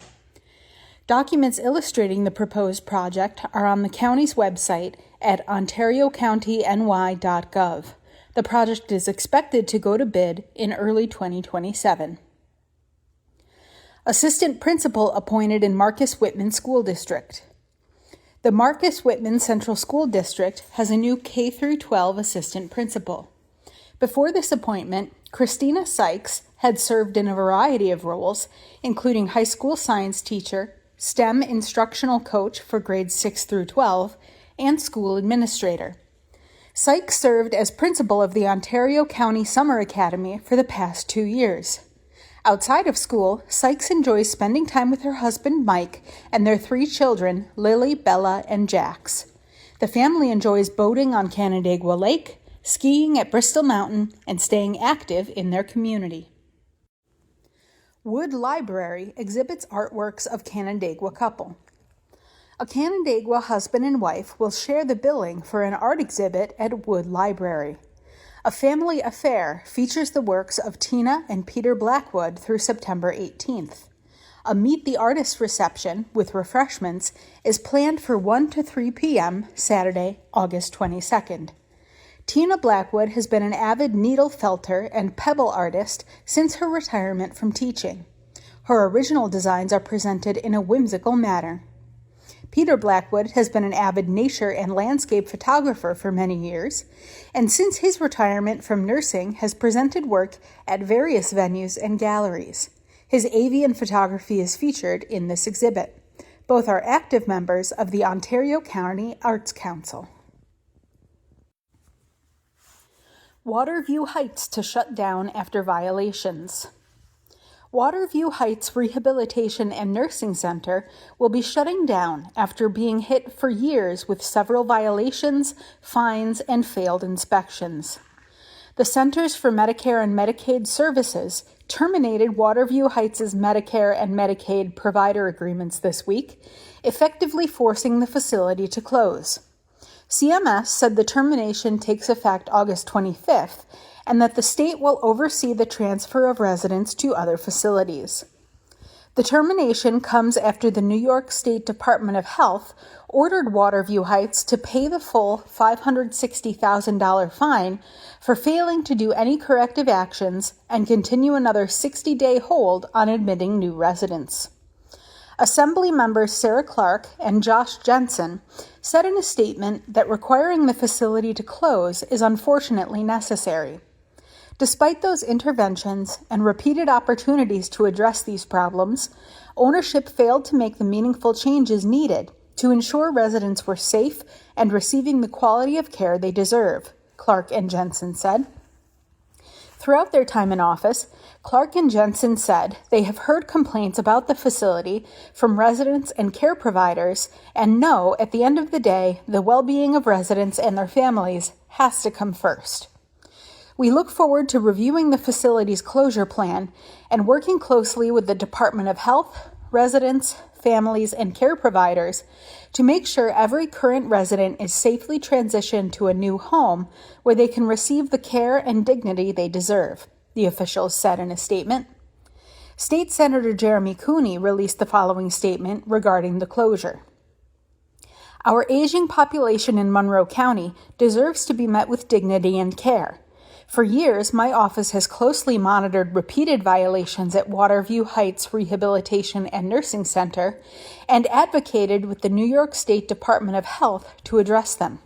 Documents illustrating the proposed project are on the county's website at ontariocountyny.gov. The project is expected to go to bid in early 2027. Assistant principal appointed in Marcus Whitman School District. The Marcus Whitman Central School District has a new K-12 assistant principal. Before this appointment, Christina Sykes had served in a variety of roles, including high school science teacher, STEM instructional coach for grades 6 through 12, and school administrator. Sykes served as principal of the Ontario County Summer Academy for the past 2 years. Outside of school, Sykes enjoys spending time with her husband Mike and their 3 children, Lily, Bella, and Jax. The family enjoys boating on Canandaigua Lake, skiing at Bristol Mountain, and staying active in their community. Wood Library exhibits artworks of Canandaigua couple. A Canandaigua husband and wife will share the billing for an art exhibit at Wood Library. A Family Affair features the works of Tina and Peter Blackwood through September 18th. A Meet the Artist reception with refreshments is planned for 1 to 3 p.m. Saturday, August 22nd. Tina Blackwood has been an avid needle felter and pebble artist since her retirement from teaching. Her original designs are presented in a whimsical manner. Peter Blackwood has been an avid nature and landscape photographer for many years, and since his retirement from nursing has presented work at various venues and galleries. His avian photography is featured in this exhibit. Both are active members of the Ontario County Arts Council. Waterview Heights to shut down after violations. Waterview Heights Rehabilitation and Nursing Center will be shutting down after being hit for years with several violations, fines, and failed inspections. The Centers for Medicare and Medicaid Services terminated Waterview Heights' Medicare and Medicaid provider agreements this week, effectively forcing the facility to close. CMS said the termination takes effect August 25th and that the state will oversee the transfer of residents to other facilities. The termination comes after the New York State Department of Health ordered Waterview Heights to pay the full $560,000 fine for failing to do any corrective actions and continue another 60-day hold on admitting new residents. Assembly members Sarah Clark and Josh Jensen said in a statement that requiring the facility to close is unfortunately necessary. Despite those interventions and repeated opportunities to address these problems, ownership failed to make the meaningful changes needed to ensure residents were safe and receiving the quality of care they deserve, Clark and Jensen said. Throughout their time in office, Clark and Jensen said they have heard complaints about the facility from residents and care providers and know at the end of the day the well-being of residents and their families has to come first. We look forward to reviewing the facility's closure plan and working closely with the Department of Health, residents, families, and care providers to make sure every current resident is safely transitioned to a new home where they can receive the care and dignity they deserve, the officials said in a statement. State Senator Jeremy Cooney released the following statement regarding the closure. Our aging population in Monroe County deserves to be met with dignity and care. For years, my office has closely monitored repeated violations at Waterview Heights Rehabilitation and Nursing Center and advocated with the New York State Department of Health to address them.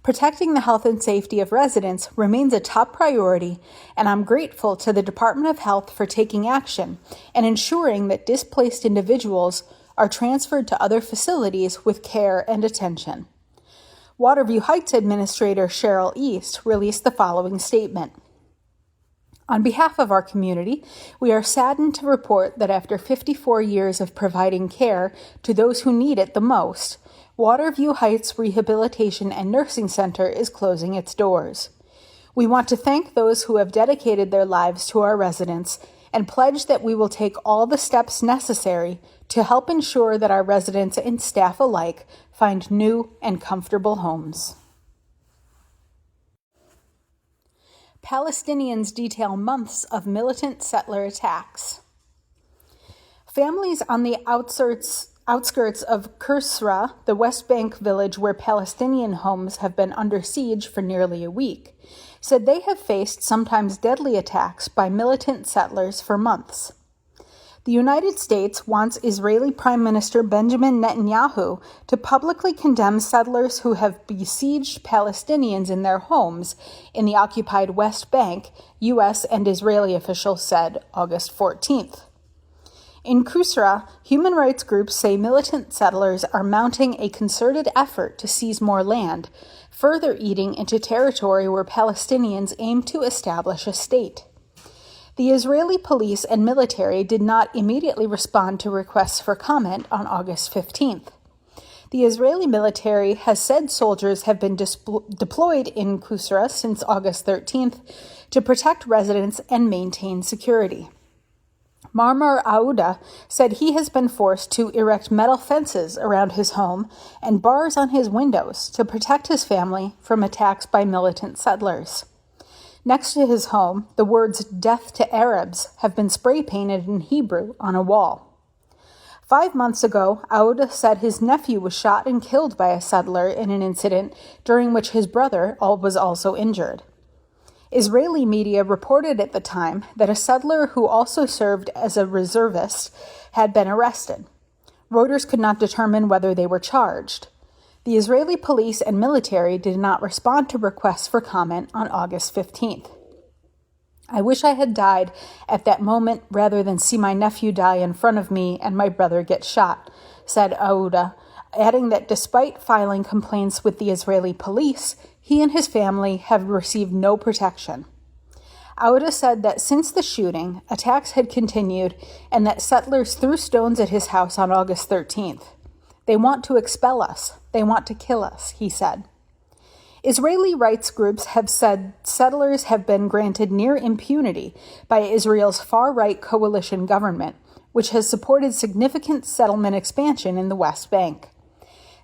Protecting the health and safety of residents remains a top priority, and I'm grateful to the Department of Health for taking action and ensuring that displaced individuals are transferred to other facilities with care and attention. Waterview Heights Administrator Cheryl East released the following statement. On behalf of our community, we are saddened to report that after 54 years of providing care to those who need it the most, Waterview Heights Rehabilitation and Nursing Center is closing its doors. We want to thank those who have dedicated their lives to our residents and pledge that we will take all the steps necessary to help ensure that our residents and staff alike find new and comfortable homes. Palestinians detail months of militant settler attacks. Families on the outskirts of Kusra, the West Bank village where Palestinian homes have been under siege for nearly a week, said they have faced sometimes deadly attacks by militant settlers for months. The United States wants Israeli Prime Minister Benjamin Netanyahu to publicly condemn settlers who have besieged Palestinians in their homes in the occupied West Bank, U.S. and Israeli officials said August 14th. In Qusra, human rights groups say militant settlers are mounting a concerted effort to seize more land, further eating into territory where Palestinians aim to establish a state. The Israeli police and military did not immediately respond to requests for comment on August 15th. The Israeli military has said soldiers have been deployed in Qusra since August 13th to protect residents and maintain security. Marmar Aouda said he has been forced to erect metal fences around his home and bars on his windows to protect his family from attacks by militant settlers. Next to his home, the words "Death to Arabs" have been spray-painted in Hebrew on a wall. 5 months ago, Aouda said his nephew was shot and killed by a settler in an incident during which his brother was also injured. Israeli media reported at the time that a settler who also served as a reservist had been arrested. Reuters could not determine whether they were charged. The Israeli police and military did not respond to requests for comment on August 15th. I wish I had died at that moment rather than see my nephew die in front of me and my brother get shot, said Aouda, adding that despite filing complaints with the Israeli police, he and his family have received no protection. Aouda said that since the shooting, attacks had continued and that settlers threw stones at his house on August 13th. They want to expel us. They want to kill us, he said. Israeli rights groups have said settlers have been granted near impunity by Israel's far-right coalition government, which has supported significant settlement expansion in the West Bank.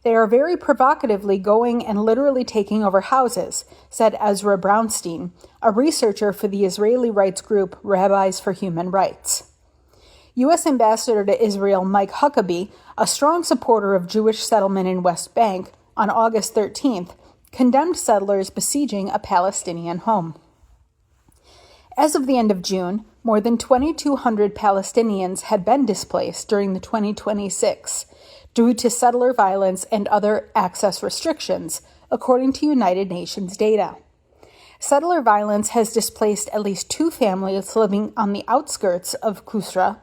They are very provocatively going and literally taking over houses, said Ezra Brownstein, a researcher for the Israeli rights group Rabbis for Human Rights. U.S. Ambassador to Israel Mike Huckabee, a strong supporter of Jewish settlement in West Bank, on August 13th, condemned settlers besieging a Palestinian home. As of the end of June, more than 2,200 Palestinians had been displaced during the 2026 due to settler violence and other access restrictions, according to United Nations data. Settler violence has displaced at least 2 families living on the outskirts of Qusra,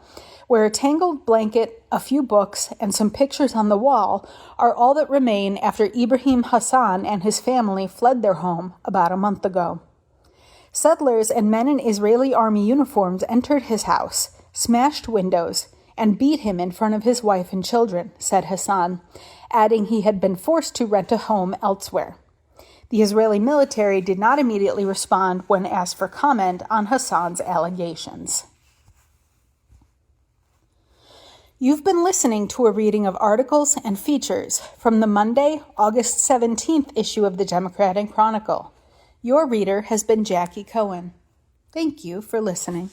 where a tangled blanket, a few books, and some pictures on the wall are all that remain after Ibrahim Hassan and his family fled their home about a month ago. Settlers and men in Israeli army uniforms entered his house, smashed windows, and beat him in front of his wife and children, said Hassan, adding he had been forced to rent a home elsewhere. The Israeli military did not immediately respond when asked for comment on Hassan's allegations. You've been listening to a reading of articles and features from the Monday, August 17th issue of the Democrat Chronicle. Your reader has been Jackie Cohen. Thank you for listening.